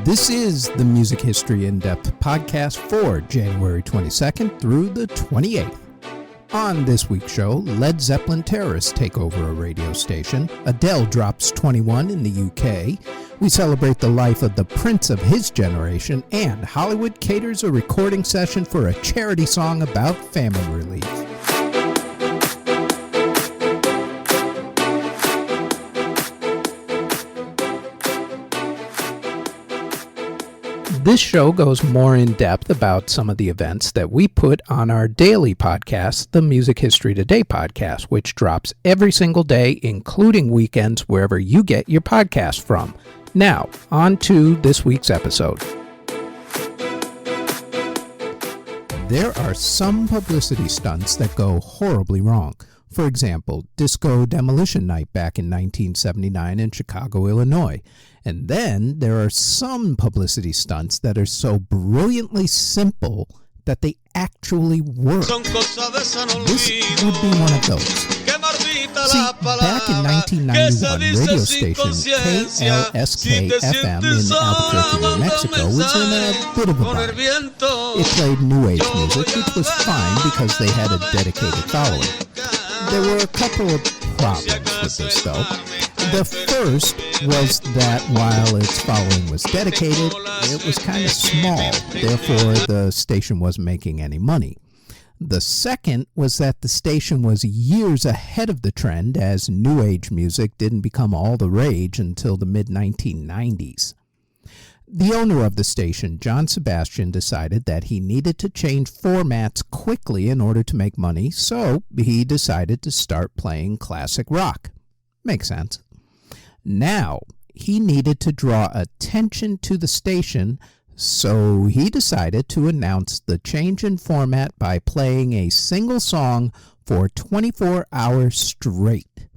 This is the Music History In-Depth podcast for January 22nd through the 28th. On this week's show, Led Zeppelin terrorists take over a radio station, Adele drops 21 in the UK, we celebrate the life of the prince of his generation, and Hollywood caters a recording session for a charity song about famine relief. This show goes more in depth about some of the events that we put on our daily podcast, the Music History Today podcast, which drops every single day, including weekends, wherever you get your podcast from. Now, on to this week's episode. There are some publicity stunts that go horribly wrong. For example, Disco Demolition Night back in 1979 in Chicago, Illinois. And then there are some publicity stunts that are so brilliantly simple that they actually work. This would be one of those. See, back in 1991, radio station KLSK-FM in Albuquerque, New Mexico was in a bit of a bind. It played New Age music, which was fine because they had a dedicated following. There were a couple of problems with this, though. The first was that while its following was dedicated, it was kind of small. Therefore, the station wasn't making any money. The second was that the station was years ahead of the trend, as New Age music didn't become all the rage until the mid-1990s. The owner of the station, John Sebastian, decided that he needed to change formats quickly in order to make money, so he decided to start playing classic rock. Makes sense. Now, he needed to draw attention to the station, so he decided to announce the change in format by playing a single song for 24 hours straight.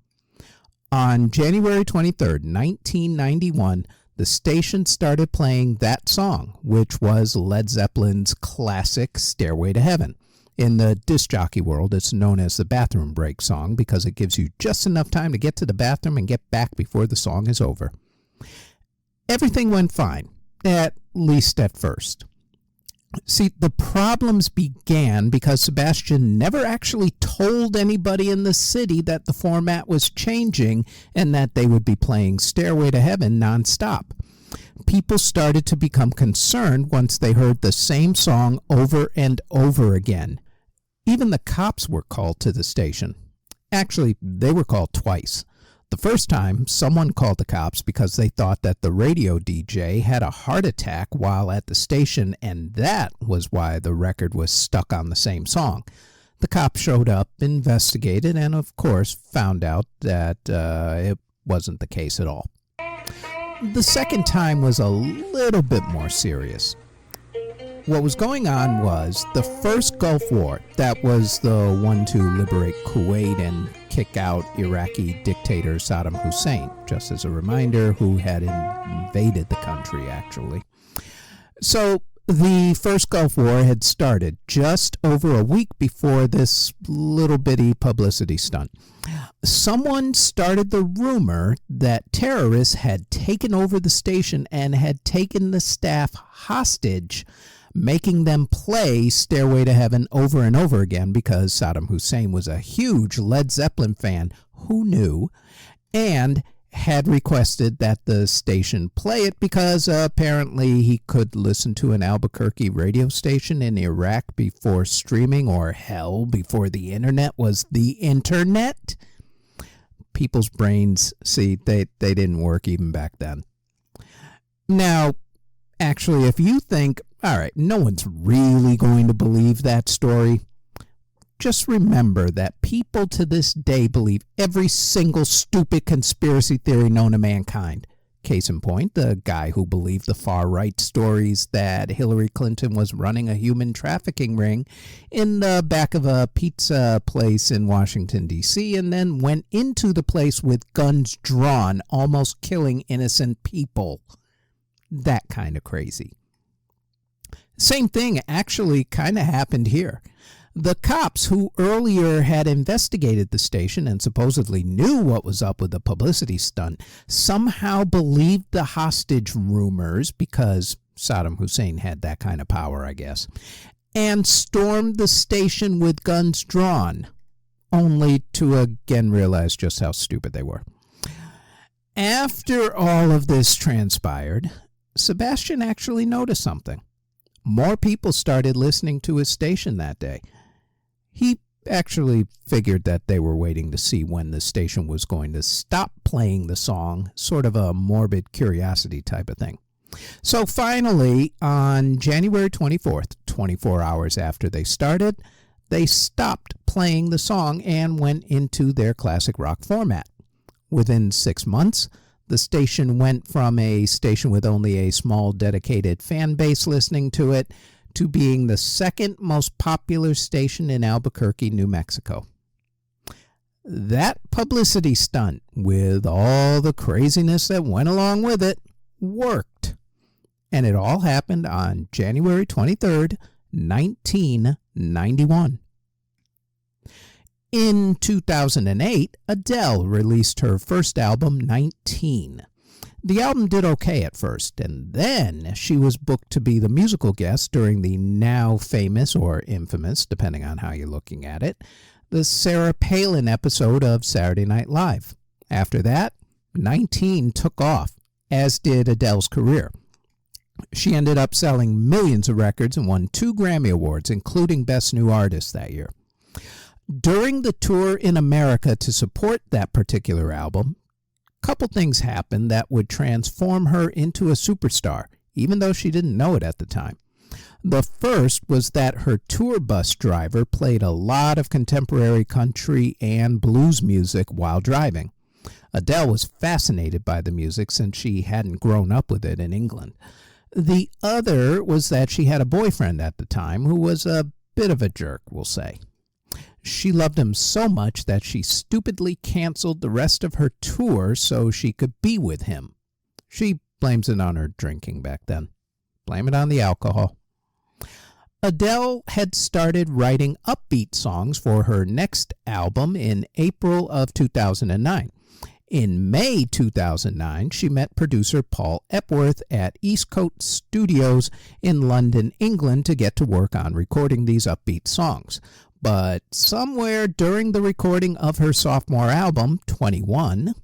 On January 23rd, 1991, the station started playing that song, which was Led Zeppelin's classic Stairway to Heaven. In the disc jockey world, it's known as the bathroom break song because it gives you just enough time to get to the bathroom and get back before the song is over. Everything went fine, at least at first. See, the problems began because Sebastian never actually told anybody in the city that the format was changing and that they would be playing Stairway to Heaven nonstop. People started to become concerned once they heard the same song over and over again. Even the cops were called to the station. Actually, they were called twice. The first time, someone called the cops because they thought that the radio DJ had a heart attack while at the station, and that was why the record was stuck on the same song. The cops showed up, investigated, and of course found out that it wasn't the case at all. The second time was a little bit more serious. What was going on was the first Gulf War, that was the one to liberate Kuwait and kick out Iraqi dictator Saddam Hussein, just as a reminder, who had invaded the country, actually. So the first Gulf War had started just over a week before this little bitty publicity stunt. Someone started the rumor that terrorists had taken over the station and had taken the staff hostage, making them play Stairway to Heaven over and over again because Saddam Hussein was a huge Led Zeppelin fan, who knew, and had requested that the station play it because apparently he could listen to an Albuquerque radio station in Iraq before streaming, or hell, before the internet was the internet. People's brains, see, they didn't work even back then. Now, actually, if you think, all right, no one's really going to believe that story, just remember that people to this day believe every single stupid conspiracy theory known to mankind. Case in point, the guy who believed the far-right stories that Hillary Clinton was running a human trafficking ring in the back of a pizza place in Washington, D.C., and then went into the place with guns drawn, almost killing innocent people. That kind of crazy. Same thing actually kind of happened here. The cops who earlier had investigated the station and supposedly knew what was up with the publicity stunt somehow believed the hostage rumors, because Saddam Hussein had that kind of power, I guess, and stormed the station with guns drawn, only to again realize just how stupid they were. After all of this transpired, Sebastian actually noticed something. More people started listening to his station that day. He actually figured that they were waiting to see when the station was going to stop playing the song, sort of a morbid curiosity type of thing. So finally, on January 24th, 24 hours after they started, they stopped playing the song and went into their classic rock format. Within 6 months, the station went from a station with only a small dedicated fan base listening to it to being the second most popular station in Albuquerque, New Mexico. That publicity stunt, with all the craziness that went along with it, worked. And it all happened on January 23rd, 1991. In 2008, Adele released her first album, 19. The album did okay at first, and then she was booked to be the musical guest during the now famous or infamous, depending on how you're looking at it, the Sarah Palin episode of Saturday Night Live. After that, 19 took off, as did Adele's career. She ended up selling millions of records and won 2 Grammy Awards, including Best New Artist that year. During the tour in America to support that particular album, a couple things happened that would transform her into a superstar, even though she didn't know it at the time. The first was that her tour bus driver played a lot of contemporary country and blues music while driving. Adele was fascinated by the music since she hadn't grown up with it in England. The other was that she had a boyfriend at the time who was a bit of a jerk, we'll say. She loved him so much that she stupidly canceled the rest of her tour so she could be with him. She blames it on her drinking back then. Blame it on the alcohol. Adele had started writing upbeat songs for her next album in April of 2009. In May 2009, she met producer Paul Epworth at East Coast Studios in London, England, to get to work on recording these upbeat songs. But somewhere during the recording of her sophomore album, 21,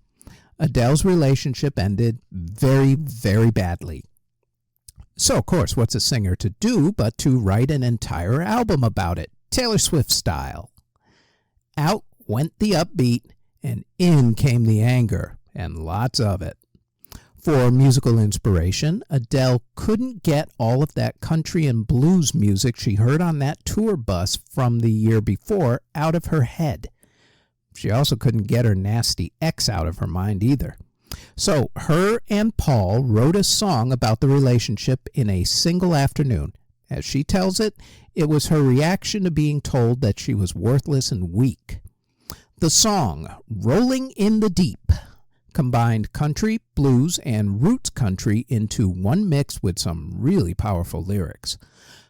Adele's relationship ended very, very badly. So, of course, what's a singer to do but to write an entire album about it, Taylor Swift style? Out went the upbeat, and in came the anger, and lots of it. For musical inspiration, Adele couldn't get all of that country and blues music she heard on that tour bus from the year before out of her head. She also couldn't get her nasty ex out of her mind either. So her and Paul wrote a song about the relationship in a single afternoon. As she tells it, it was her reaction to being told that she was worthless and weak. The song, Rolling in the Deep, combined country, blues, and roots country into one mix with some really powerful lyrics.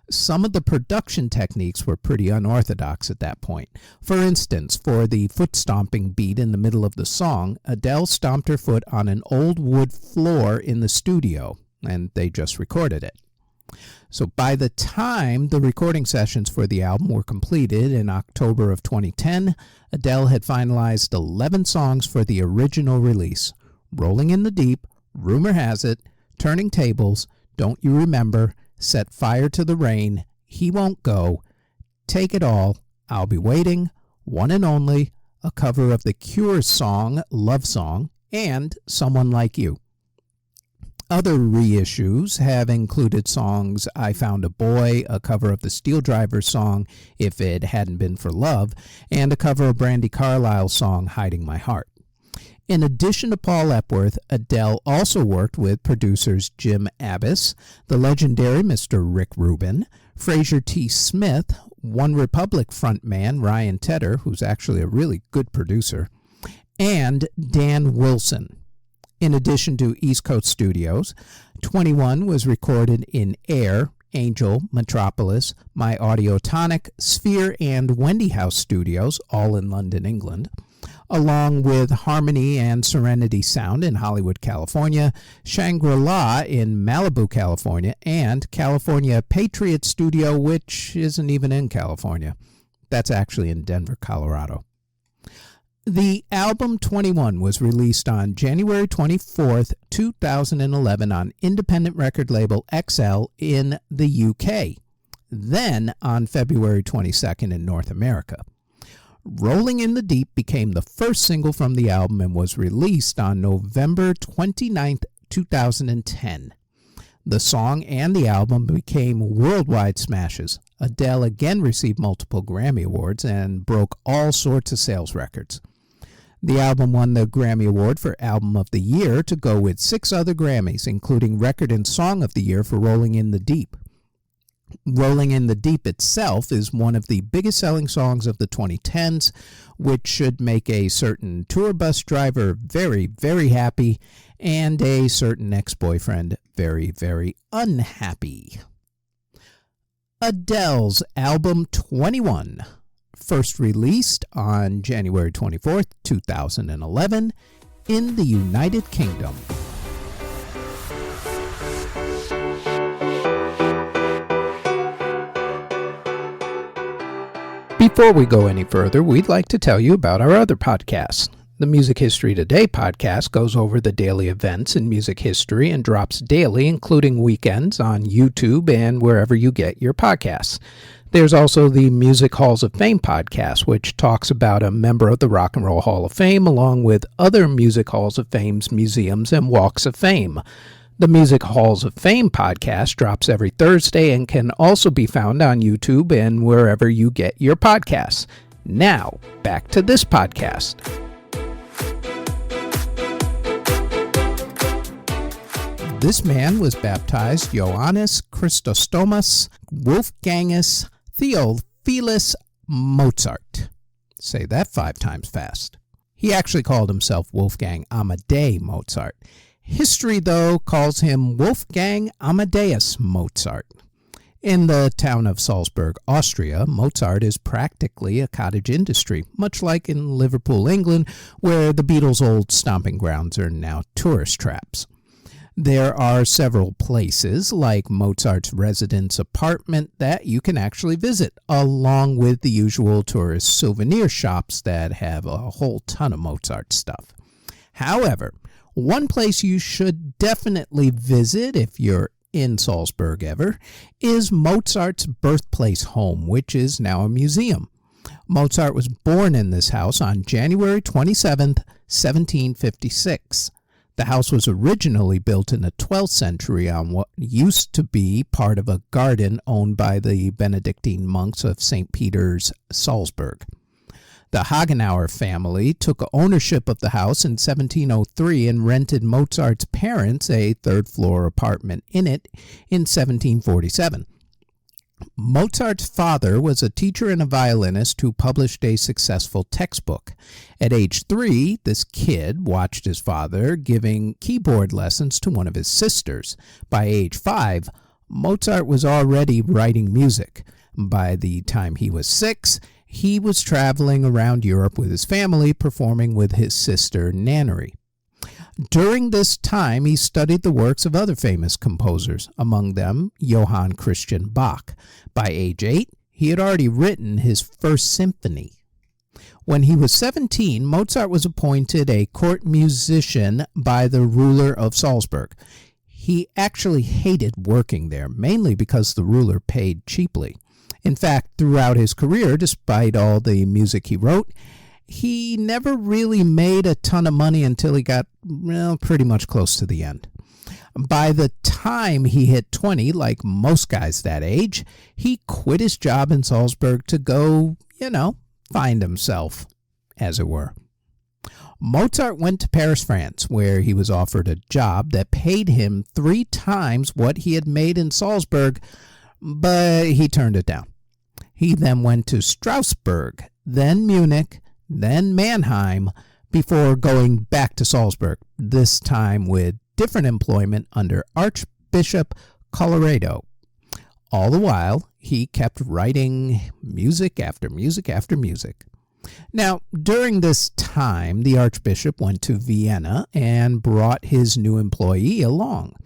Some of the production techniques were pretty unorthodox at that point. For instance, for the foot-stomping beat in the middle of the song, Adele stomped her foot on an old wood floor in the studio, and they just recorded it. So by the time the recording sessions for the album were completed in October of 2010, Adele had finalized 11 songs for the original release: Rolling in the Deep, Rumor Has It, Turning Tables, Don't You Remember, Set Fire to the Rain, He Won't Go, Take It All, I'll Be Waiting, One and Only, a cover of the Cure's song, Love Song, and Someone Like You. Other reissues have included songs I Found a Boy, a cover of the Steel Drivers song If It Hadn't Been for Love, and a cover of Brandi Carlile's song Hiding My Heart. In addition to Paul Epworth, Adele also worked with producers Jim Abbas, the legendary Mr. Rick Rubin, Fraser T. Smith, One Republic frontman Ryan Tedder, who's actually a really good producer, and Dan Wilson. In addition to East Coast Studios, 21 was recorded in Ayr, Angel, Metropolis, My Audiotonic, Sphere, and Wendy House Studios, all in London, England, along with Harmony and Serenity Sound in Hollywood, California, Shangri-La in Malibu, California, and California Patriot Studio, which isn't even in California. That's actually in Denver, Colorado. The album 21 was released on January 24th, 2011 on independent record label XL in the UK, then on February 22nd in North America. Rolling in the Deep became the first single from the album and was released on November 29th, 2010. The song and the album became worldwide smashes. Adele again received multiple Grammy Awards and broke all sorts of sales records. The album won the Grammy Award for Album of the Year to go with 6 other Grammys, including Record and Song of the Year for Rolling in the Deep. Rolling in the Deep itself is one of the biggest selling songs of the 2010s, which should make a certain tour bus driver very, very happy and a certain ex-boyfriend very, very unhappy. Adele's album 21, first released on January 24th, 2011 in the United Kingdom. Before we go any further, we'd like to tell you about our other podcasts. The Music History Today podcast goes over the daily events in music history and drops daily, including weekends, on YouTube and wherever you get your podcasts. There's also the Music Halls of Fame podcast, which talks about a member of the Rock and Roll Hall of Fame, along with other Music Halls of Fame's museums and walks of fame. The Music Halls of Fame podcast drops every Thursday and can also be found on YouTube and wherever you get your podcasts. Now, back to this podcast. This man was baptized Johannes Chrysostomus Wolfgangus Theophilus Mozart. Say that 5 times fast. He actually called himself Wolfgang Amadeus Mozart. History, though, calls him Wolfgang Amadeus Mozart. In the town of Salzburg, Austria, Mozart is practically a cottage industry, much like in Liverpool, England, where the Beatles' old stomping grounds are now tourist traps. There are several places, like Mozart's residence apartment, that you can actually visit, along with the usual tourist souvenir shops that have a whole ton of Mozart stuff. However, one place you should definitely visit if you're in Salzburg ever is Mozart's birthplace home, which is now a museum. Mozart was born in this house on January 27th, 1756. The house was originally built in the 12th century on what used to be part of a garden owned by the Benedictine monks of St. Peter's, Salzburg. The Hagenauer family took ownership of the house in 1703 and rented Mozart's parents a third-floor apartment in it in 1747. Mozart's father was a teacher and a violinist who published a successful textbook. At age 3, this kid watched his father giving keyboard lessons to one of his sisters. By age 5, Mozart was already writing music. By the time he was 6, he was traveling around Europe with his family, performing with his sister Nannerl. During this time, he studied the works of other famous composers, among them Johann Christian Bach. By age 8, he had already written his first symphony. When he was 17, Mozart was appointed a court musician by the ruler of Salzburg. He actually hated working there, mainly because the ruler paid cheaply. In fact, throughout his career, despite all the music he wrote, he never really made a ton of money until he got, pretty much close to the end. By the time he hit 20, like most guys that age, he quit his job in Salzburg to go, find himself, as it were. Mozart went to Paris, France, where he was offered a job that paid him 3 times what he had made in Salzburg, but he turned it down. He then went to Strasbourg, then Munich, then Mannheim, before going back to Salzburg, this time with different employment under Archbishop Colloredo. All the while, he kept writing music after music after music. Now, during this time, the Archbishop went to Vienna and brought his new employee along.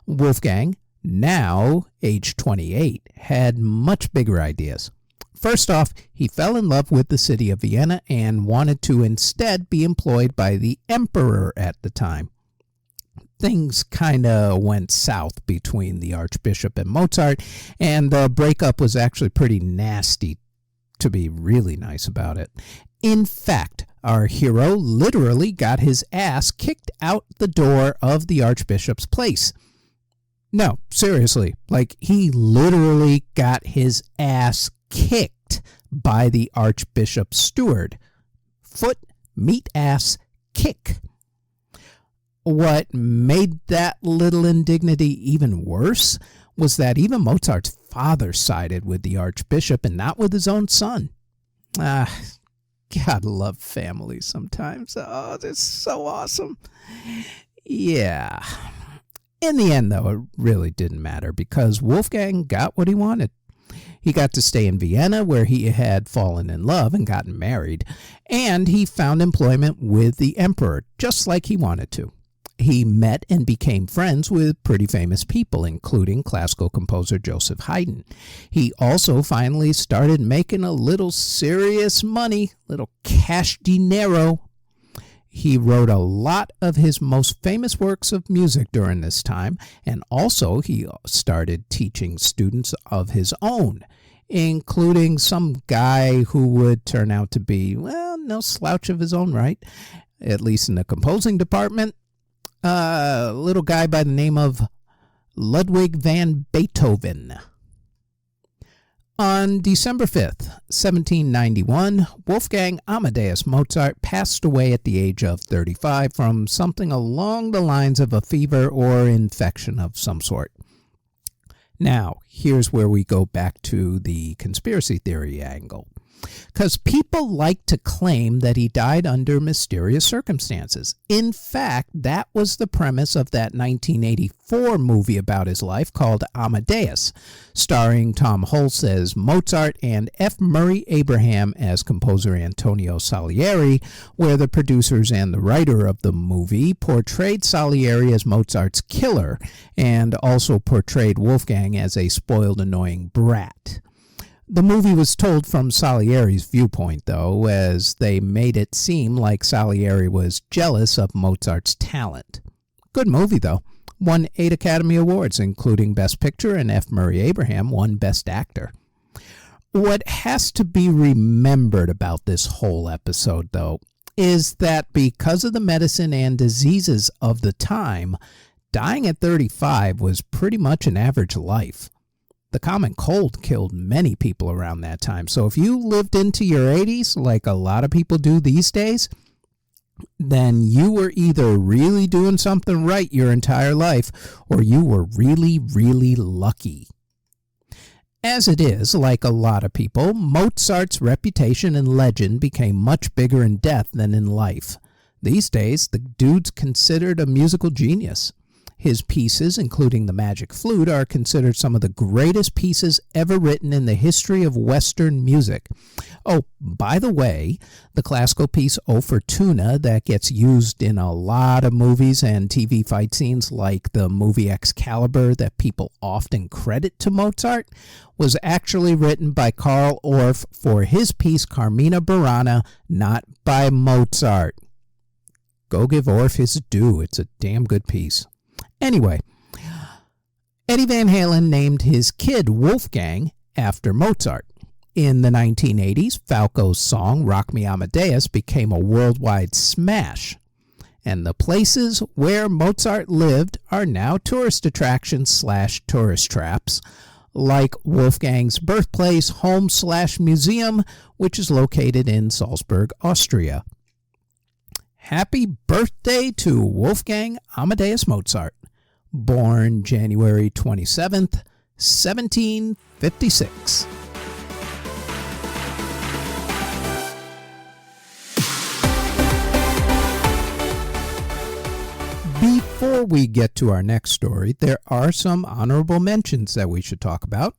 Wolfgang, now age 28, had much bigger ideas. First off, he fell in love with the city of Vienna and wanted to instead be employed by the emperor at the time. Things kind of went south between the Archbishop and Mozart, and the breakup was actually pretty nasty, to be really nice about it. In fact, our hero literally got his ass kicked out the door of the Archbishop's place. No, seriously, like he literally got his ass kicked by the Archbishop's steward. Foot, meat, ass, kick. What made that little indignity even worse was that even Mozart's father sided with the Archbishop and not with his own son. Gotta love family sometimes. Oh, they're so awesome. Yeah. In the end, though, it really didn't matter because Wolfgang got what he wanted. He got to stay in Vienna, where he had fallen in love and gotten married, and he found employment with the emperor, just like he wanted to. He met and became friends with pretty famous people, including classical composer Joseph Haydn. He also finally started making a little serious money, little cash dinero. He wrote a lot of his most famous works of music during this time, and also he started teaching students of his own, including some guy who would turn out to be, well, no slouch of his own right, at least in the composing department. A little guy by the name of Ludwig van Beethoven. On December 5th, 1791, Wolfgang Amadeus Mozart passed away at the age of 35 from something along the lines of a fever or infection of some sort. Now, here's where we go back to the conspiracy theory angle. Because people like to claim that he died under mysterious circumstances. In fact, that was the premise of that 1984 movie about his life called Amadeus, starring Tom Hulce as Mozart and F. Murray Abraham as composer Antonio Salieri, where the producers and the writer of the movie portrayed Salieri as Mozart's killer and also portrayed Wolfgang as a spoiled, annoying brat. The movie was told from Salieri's viewpoint, though, as they made it seem like Salieri was jealous of Mozart's talent. Good movie, though. Won 8 Academy Awards, including Best Picture, and F. Murray Abraham won Best Actor. What has to be remembered about this whole episode, though, is that because of the medicine and diseases of the time, dying at 35 was pretty much an average life. The common cold killed many people around that time. So if you lived into your 80s, like a lot of people do these days, then you were either really doing something right your entire life, or you were really, really lucky. As it is, like a lot of people, Mozart's reputation and legend became much bigger in death than in life. These days, the dude's considered a musical genius. His pieces, including the Magic Flute, are considered some of the greatest pieces ever written in the history of Western music. Oh, by the way, the classical piece O Fortuna that gets used in a lot of movies and TV fight scenes like the movie Excalibur that people often credit to Mozart, was actually written by Karl Orff for his piece Carmina Burana, not by Mozart. Go give Orff his due. It's a damn good piece. Anyway, Eddie Van Halen named his kid Wolfgang after Mozart. In the 1980s, Falco's song Rock Me Amadeus became a worldwide smash. And the places where Mozart lived are now tourist attractions / tourist traps, like Wolfgang's birthplace, home / museum, which is located in Salzburg, Austria. Happy birthday to Wolfgang Amadeus Mozart, born January 27th, 1756. Before before we get to our next story, there are some honorable mentions that we should talk about.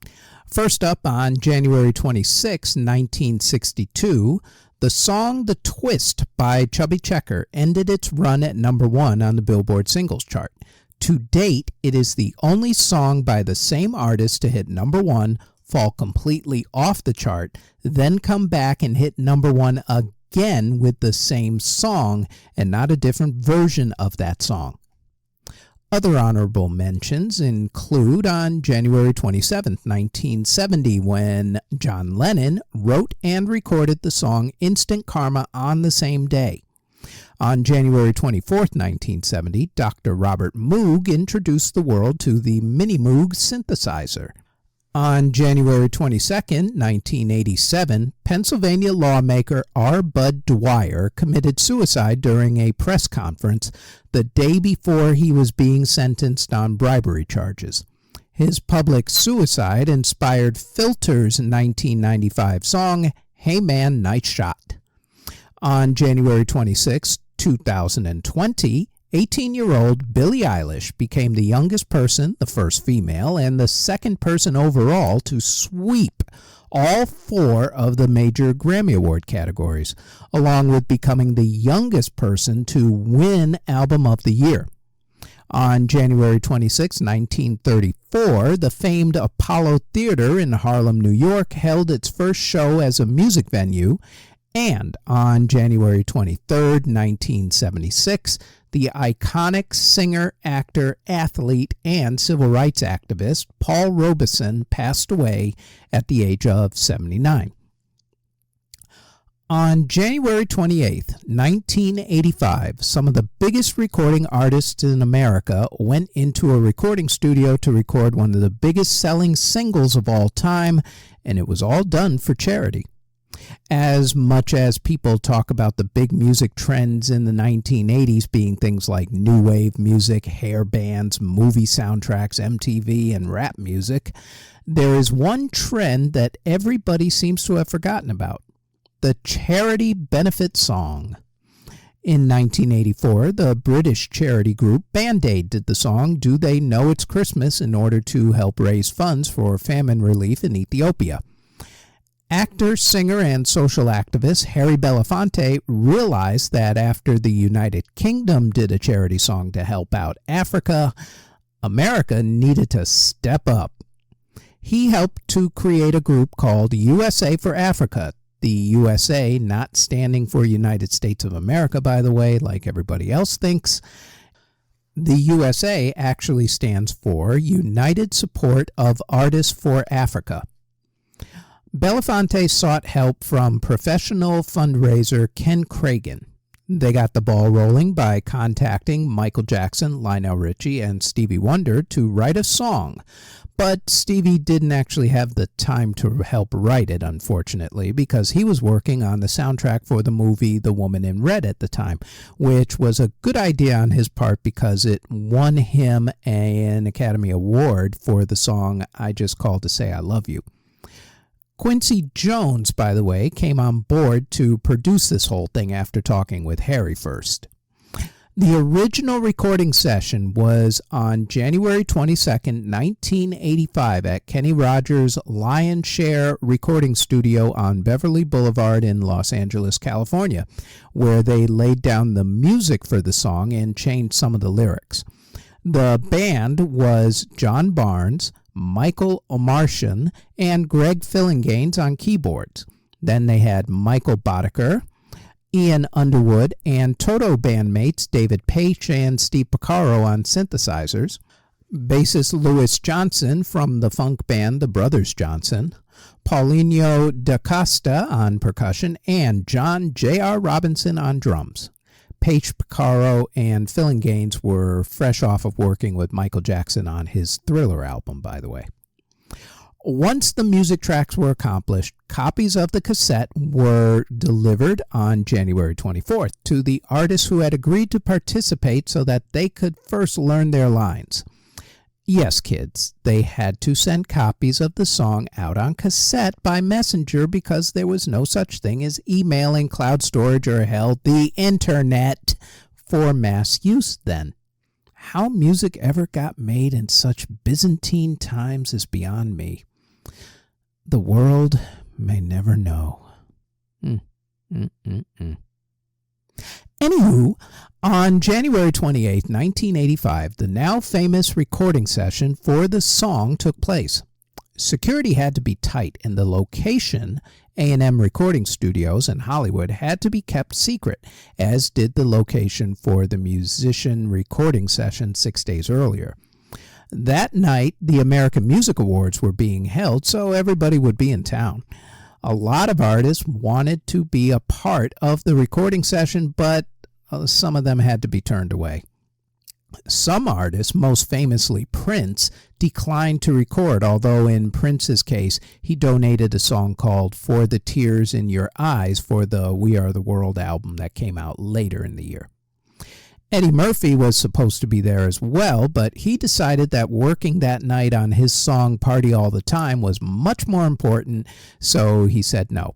First up, on January 26, 1962, the song The Twist by Chubby Checker ended its run at number 1 on the Billboard Singles Chart. To date, it is the only song by the same artist to hit number 1, fall completely off the chart, then come back and hit number 1 again with the same song and not a different version of that song. Other honorable mentions include on January 27, 1970, when John Lennon wrote and recorded the song Instant Karma on the same day. On January 24, 1970, Dr. Robert Moog introduced the world to the Mini Moog synthesizer. On January 22, 1987, Pennsylvania lawmaker R. Bud Dwyer committed suicide during a press conference the day before he was being sentenced on bribery charges. His public suicide inspired Filter's 1995 song, Hey Man, Nice Shot. On January 26, 2020, 18-year-old Billie Eilish became the youngest person, the first female, and the second person overall to sweep all 4 of the major Grammy Award categories, along with becoming the youngest person to win Album of the Year. On January 26, 1934, the famed Apollo Theater in Harlem, New York, held its first show as a music venue, and on January 23, 1976, the iconic singer, actor, athlete, and civil rights activist Paul Robeson passed away at the age of 79. On January 28, 1985, some of the biggest recording artists in America went into a recording studio to record one of the biggest selling singles of all time, and it was all done for charity. As much as people talk about the big music trends in the 1980s being things like new wave music, hair bands, movie soundtracks, MTV, and rap music, there is one trend that everybody seems to have forgotten about: the charity benefit song. In 1984, the British charity group Band Aid did the song Do They Know It's Christmas in order to help raise funds for famine relief in Ethiopia. Actor, singer, and social activist Harry Belafonte realized that after the United Kingdom did a charity song to help out Africa, America needed to step up. He helped to create a group called USA for Africa, the USA not standing for United States of America, by the way, like everybody else thinks. The USA actually stands for United Support of Artists for Africa. Belafonte sought help from professional fundraiser Ken Cragen. They got the ball rolling by contacting Michael Jackson, Lionel Richie, and Stevie Wonder to write a song. But Stevie didn't actually have the time to help write it, unfortunately, because he was working on the soundtrack for the movie The Woman in Red at the time, which was a good idea on his part because it won him an Academy Award for the song I Just Called to Say I Love You. Quincy Jones, by the way, came on board to produce this whole thing after talking with Harry first. The original recording session was on January 22, 1985 at Kenny Rogers' Lion Share Recording Studio on Beverly Boulevard in Los Angeles, California, where they laid down the music for the song and changed some of the lyrics. The band was John Barnes, Michael Omartian, and Greg Fillinganes on keyboards. Then they had Michael Boddicker, Ian Underwood, and Toto bandmates David Paich and Steve Porcaro on synthesizers, bassist Louis Johnson from the funk band The Brothers Johnson, Paulinho da Costa on percussion, and John J.R. Robinson on drums. Paich, Porcaro, and Fillinganes were fresh off of working with Michael Jackson on his Thriller album, by the way. Once the music tracks were accomplished, copies of the cassette were delivered on January 24th to the artists who had agreed to participate so that they could first learn their lines. Yes, kids, they had to send copies of the song out on cassette by messenger because there was no such thing as email and cloud storage or hell, the internet, for mass use then. How music ever got made in such Byzantine times is beyond me. The world may never know. Anywho, on January 28, 1985, the now famous recording session for the song took place. Security had to be tight, and the location, A&M Recording Studios in Hollywood, had to be kept secret, as did the location for the musician recording session 6 days earlier. That night, the American Music Awards were being held, so everybody would be in town. A lot of artists wanted to be a part of the recording session, but some of them had to be turned away. Some artists, most famously Prince, declined to record, although in Prince's case, he donated a song called For the Tears in Your Eyes for the We Are the World album that came out later in the year. Eddie Murphy was supposed to be there as well, but he decided that working that night on his song Party All the Time was much more important, so he said no.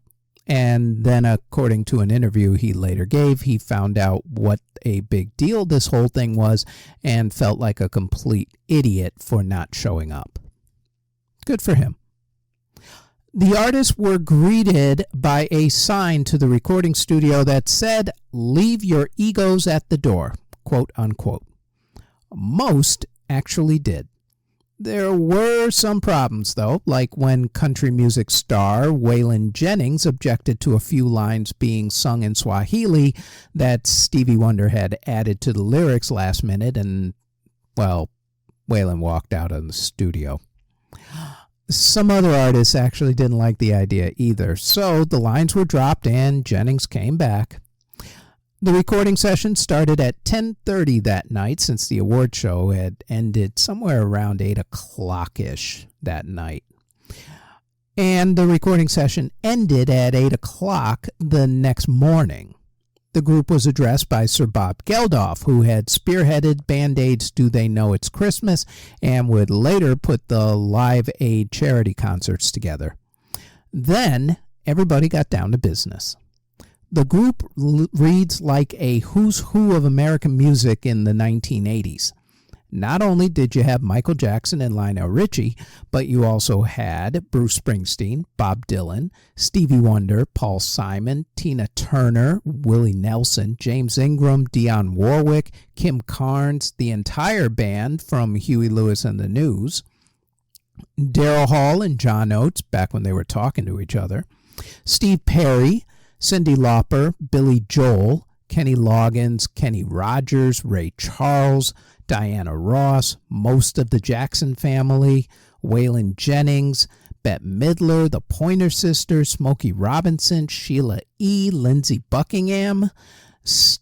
And then, according to an interview he later gave, he found out what a big deal this whole thing was and felt like a complete idiot for not showing up. Good for him. The artists were greeted by a sign to the recording studio that said, "Leave your egos at the door," quote unquote. Most actually did. There were some problems, though, like when country music star Waylon Jennings objected to a few lines being sung in Swahili that Stevie Wonder had added to the lyrics last minute, and, well, Waylon walked out of the studio. Some other artists actually didn't like the idea either, so the lines were dropped and Jennings came back. The recording session started at 10:30 that night, since the award show had ended somewhere around 8 o'clock-ish that night. And the recording session ended at 8 o'clock the next morning. The group was addressed by Sir Bob Geldof, who had spearheaded Band-Aid's Do They Know It's Christmas and would later put the Live Aid charity concerts together. Then everybody got down to business. The group reads like a who's who of American music in the 1980s. Not only did you have Michael Jackson and Lionel Richie, but you also had Bruce Springsteen, Bob Dylan, Stevie Wonder, Paul Simon, Tina Turner, Willie Nelson, James Ingram, Dionne Warwick, Kim Carnes, the entire band from Huey Lewis and the News, Daryl Hall and John Oates, back when they were talking to each other, Steve Perry, Cyndi Lauper, Billy Joel, Kenny Loggins, Kenny Rogers, Ray Charles, Diana Ross, most of the Jackson family, Waylon Jennings, Bette Midler, the Pointer Sisters, Smokey Robinson, Sheila E., Lindsey Buckingham,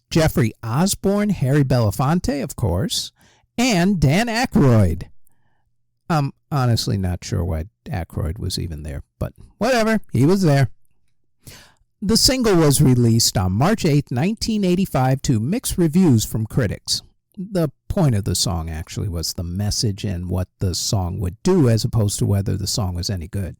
Jeffrey Osborne, Harry Belafonte, of course, and Dan Aykroyd. I'm honestly not sure why Aykroyd was even there, but whatever, he was there. The single was released on March 8, 1985, to mixed reviews from critics. The point of the song actually was the message and what the song would do, as opposed to whether the song was any good.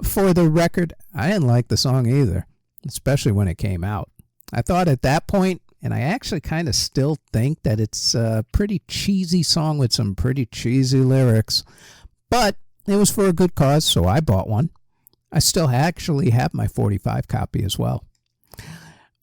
For the record, I didn't like the song either, especially when it came out. I thought at that point, and I actually kind of still think, that it's a pretty cheesy song with some pretty cheesy lyrics. But it was for a good cause, so I bought one. I still actually have my 45 copy as well.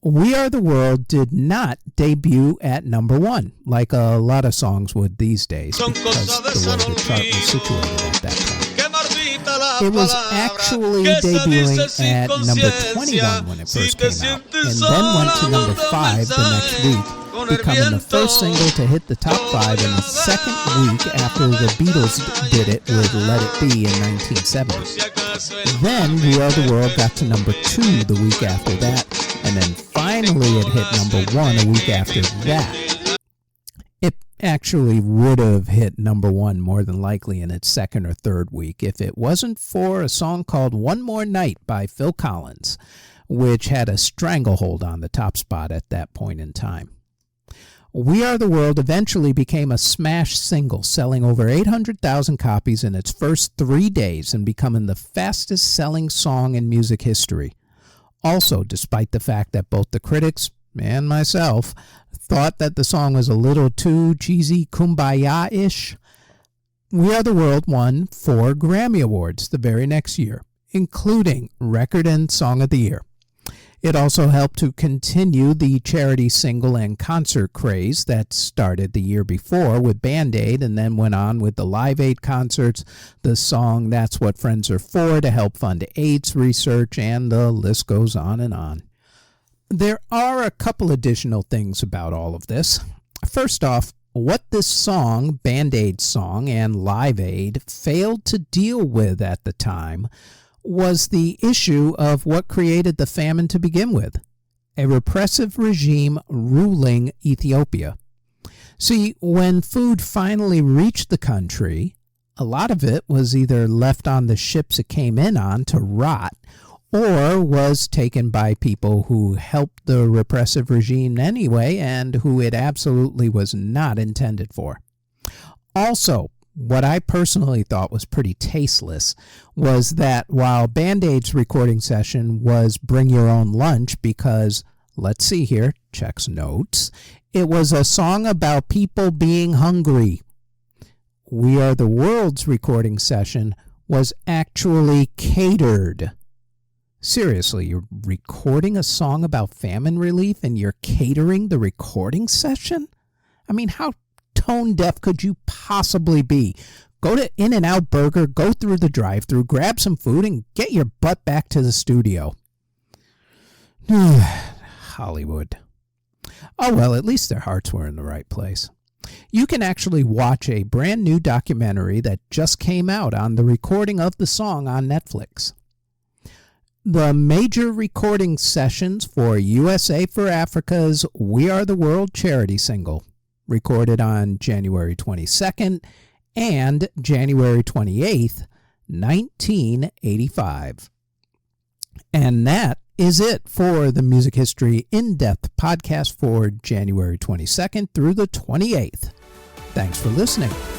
We Are the World did not debut at number one, like a lot of songs would these days, because the way the chart was situated at that time. It was actually debuting at number 21 when it first came out, and then went to number 5 the next week, becoming the first single to hit the top 5 in the second week after the Beatles did it with Let It Be in 1970. Then We Are the World got to number 2 the week after that, and then finally it hit number 1 a week after that. It actually would have hit number 1 more than likely in its second or third week if it wasn't for a song called One More Night by Phil Collins, which had a stranglehold on the top spot at that point in time. We Are the World eventually became a smash single, selling over 800,000 copies in its first 3 days and becoming the fastest-selling song in music history. Also, despite the fact that both the critics and myself thought that the song was a little too cheesy kumbaya-ish, We Are the World won 4 Grammy Awards the very next year, including Record and Song of the Year. It also helped to continue the charity single and concert craze that started the year before with Band-Aid and then went on with the Live Aid concerts, the song That's What Friends Are For to help fund AIDS research, and the list goes on and on. There are a couple additional things about all of this. First off, what this song, Band-Aid song and Live Aid, failed to deal with at the time was the issue of what created the famine to begin with, a repressive regime ruling Ethiopia. See, when food finally reached the country, a lot of it was either left on the ships it came in on to rot, or was taken by people who helped the repressive regime anyway and who it absolutely was not intended for. Also, what I personally thought was pretty tasteless was that while Band-Aid's recording session was bring your own lunch because, let's see here, checks notes, it was a song about people being hungry. We Are the World's recording session was actually catered. Seriously, you're recording a song about famine relief and you're catering the recording session? I mean, how tone deaf could you possibly be? Go to In-N-Out Burger, go through the drive-thru, grab some food, and get your butt back to the studio. Hollywood. Oh well, at least their hearts were in the right place. You can actually watch a brand new documentary that just came out on the recording of the song on Netflix. The major recording sessions for USA for Africa's We Are the World charity single, recorded on January 22nd and January 28th, 1985. And that is it for the Music History In-Depth podcast for January 22nd through the 28th. Thanks for listening.